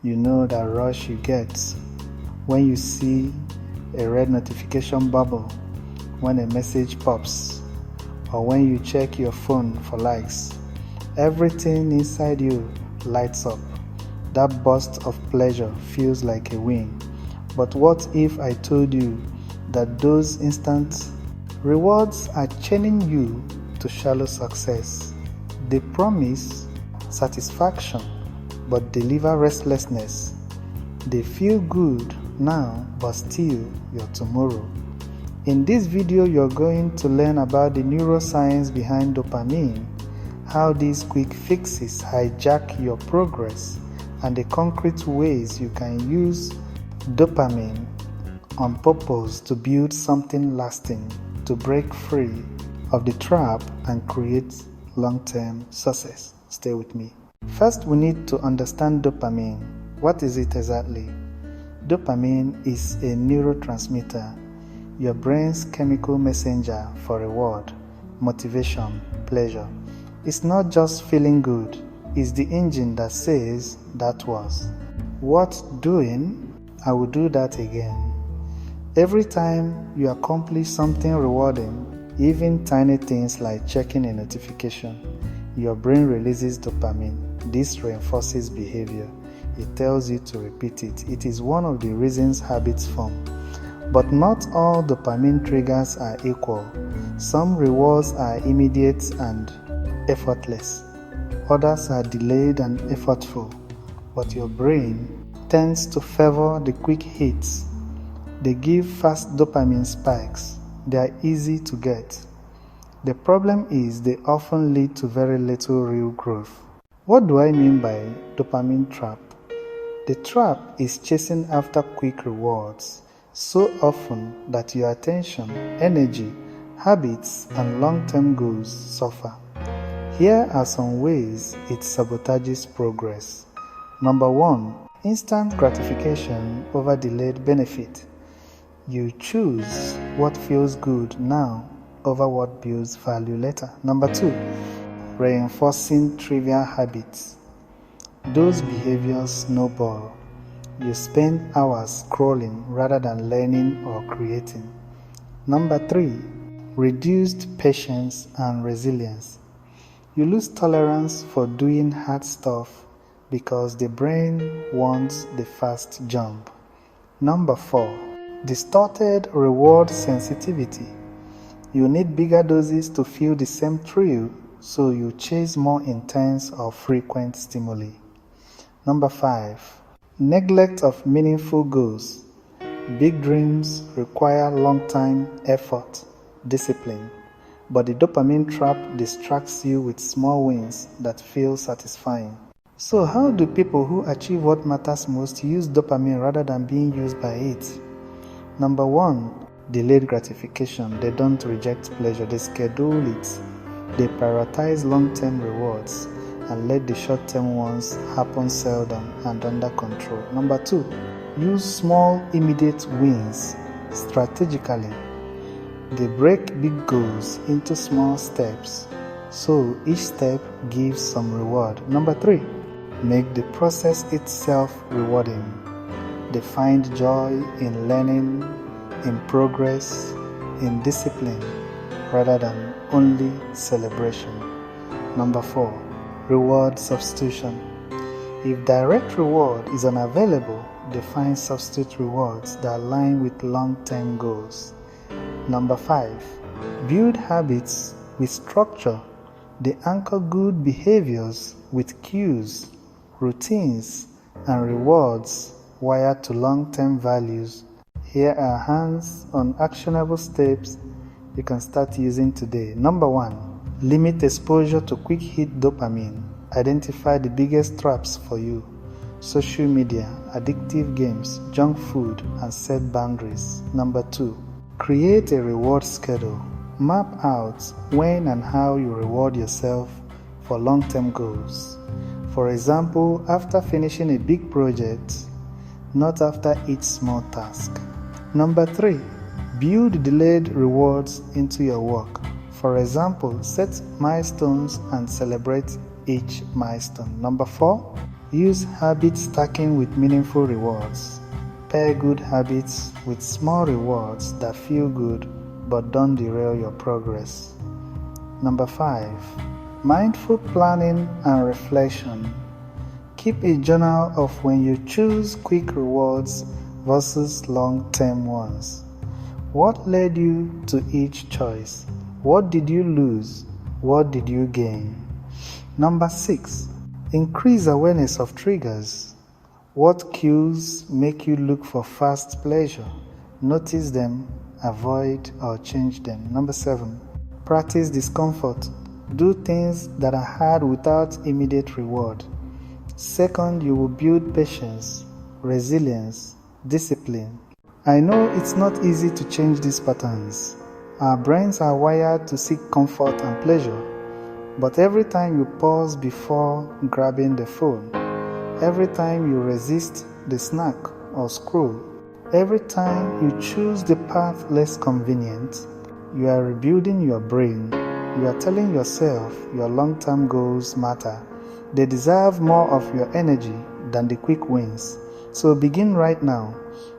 You know that rush you get when you see a red notification bubble, when a message pops, or when you check your phone for likes. Everything inside you lights up. That burst of pleasure feels like a win. But what if I told you that those instant rewards are chaining you to shallow success? They promise satisfaction but deliver restlessness. They feel good now but steal your tomorrow. In this video, you're going to learn about the neuroscience behind dopamine, how these quick fixes hijack your progress, and the concrete ways you can use dopamine on purpose to build something lasting, to break free of the trap and create long-term success. Stay with me. First, we need to understand dopamine. What is it exactly? Dopamine is a neurotransmitter, your brain's chemical messenger for reward, motivation, pleasure. It's not just feeling good, it's the engine that says that was worth doing. I will do that again. Every time you accomplish something rewarding, even tiny things like checking a notification, your brain releases dopamine. This reinforces behavior. It tells you to repeat it. It is one of the reasons habits form. But not all dopamine triggers are equal. Some rewards are immediate and effortless. Others are delayed and effortful. But your brain tends to favor the quick hits. They give fast dopamine spikes. They are easy to get. The problem is they often lead to very little real growth. What do I mean by dopamine trap? The trap is chasing after quick rewards so often that your attention, energy, habits, and long-term goals suffer. Here are some ways it sabotages progress. Number 1, instant gratification over delayed benefit. You choose what feels good now over what builds value later. Number 2, reinforcing trivial habits. Those behaviors snowball. You spend hours scrolling rather than learning or creating. Number 3, reduced patience and resilience. You lose tolerance for doing hard stuff because the brain wants the fast jump. Number 4, distorted reward sensitivity. You need bigger doses to feel the same thrill, so you chase more intense or frequent stimuli. Number 5, neglect of meaningful goals. Big dreams require long-time effort, discipline, but the dopamine trap distracts you with small wins that feel satisfying. So how do people who achieve what matters most use dopamine rather than being used by it? Number 1, delayed gratification. They don't reject pleasure, they schedule it. They prioritize long-term rewards and let the short-term ones happen seldom and under control. Number 2, use small immediate wins strategically. They break big goals into small steps, so each step gives some reward. Number 3, make the process itself rewarding. They find joy in learning, in progress, in discipline, rather than only celebration. Number 4, reward substitution. If direct reward is unavailable, they find substitute rewards that align with long-term goals. Number 5, build habits with structure. They anchor good behaviors with cues, routines, and rewards wired to long-term values. Here are hands-on actionable steps you can start using today. Number 1, limit exposure to quick hit dopamine. Identify the biggest traps for you: social media, addictive games, junk food, and set boundaries. Number 2, create a reward schedule. Map out when and how you reward yourself for long-term goals. For example, after finishing a big project, not after each small task. Number 3, build delayed rewards into your work. For example, set milestones and celebrate each milestone. Number 4, Use habit stacking with meaningful rewards. Pair good habits with small rewards that feel good but don't derail your progress. Number 5. Mindful planning and reflection. Keep a journal of when you choose quick rewards versus long-term ones. What led you to each choice? What did you lose? What did you gain? Number 6. Increase awareness of triggers. What cues make you look for fast pleasure? Notice them, avoid or change them. Number 7. Practice discomfort. Do things that are hard without immediate reward. Second, you will build patience, resilience, discipline. I know it's not easy to change these patterns. Our brains are wired to seek comfort and pleasure. But every time you pause before grabbing the phone, every time you resist the snack or scroll, every time you choose the path less convenient, you are rebuilding your brain. You are telling yourself your long-term goals matter. They deserve more of your energy than the quick wins. So begin right now.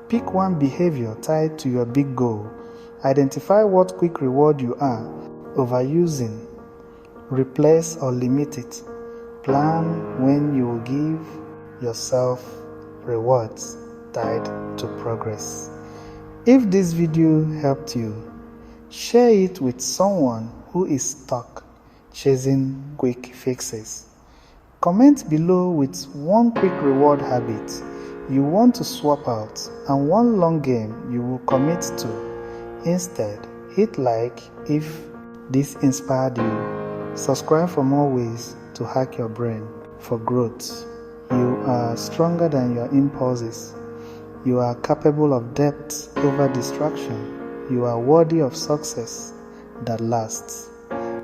Pick one behavior tied to your big goal. Identify what quick reward you are overusing. Replace or limit it. Plan when you will give yourself rewards tied to progress. If this video helped you, share it with someone who is stuck chasing quick fixes. Comment below with one quick reward habit you want to swap out and one long game you will commit to. Instead, hit like if this inspired you. Subscribe for more ways to hack your brain for growth. You are stronger than your impulses. You are capable of depth over distraction. You are worthy of success that lasts.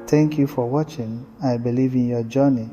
Thank you for watching. I believe in your journey.